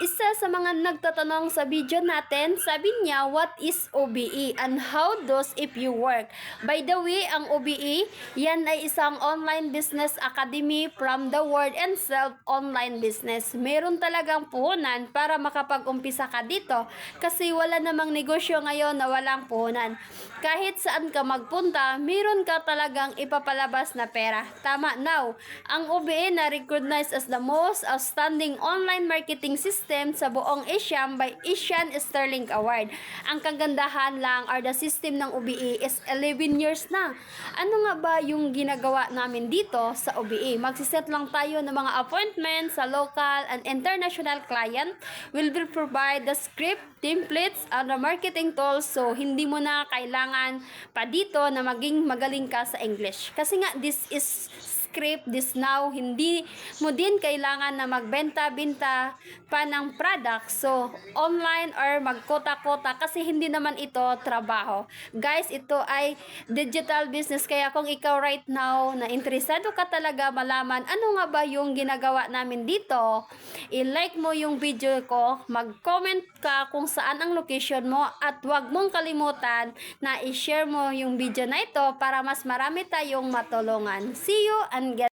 Isa sa mga nagtatanong sa video natin, sabi niya, what is OBE and how does if you work? By the way, ang OBE, yan ay isang online business academy from the word and self online business. Meron talagang puhunan para makapag-umpisa ka dito kasi wala namang negosyo ngayon na walang puhunan. Kahit saan ka magpunta, meron ka talagang ipapalabas na pera. Tama now, ang OBE na recognized as the most outstanding online marketing system sa buong Asia by Asian Sterling Award. Ang kagandahan lang are the system ng OBE is 11 years na. Ano nga ba yung ginagawa namin dito sa OBE? Magsiset lang tayo ng mga appointment sa local and international client. Will provide the script, templates, and the marketing tools so hindi mo na kailangan pa dito na maging magaling ka sa English. Kasi nga, this is script, this now, hindi mo din kailangan na magbenta-benta pa ng product. So, online or magkota-kota kasi hindi naman ito trabaho. Guys, ito ay digital business. Kaya kung ikaw right now na interesado ka talaga malaman ano nga ba yung ginagawa namin dito, i-like mo yung video ko, mag-comment ka kung saan ang location mo at huwag mong kalimutan na i-share mo yung video na ito para mas marami tayong matulungan. See you and get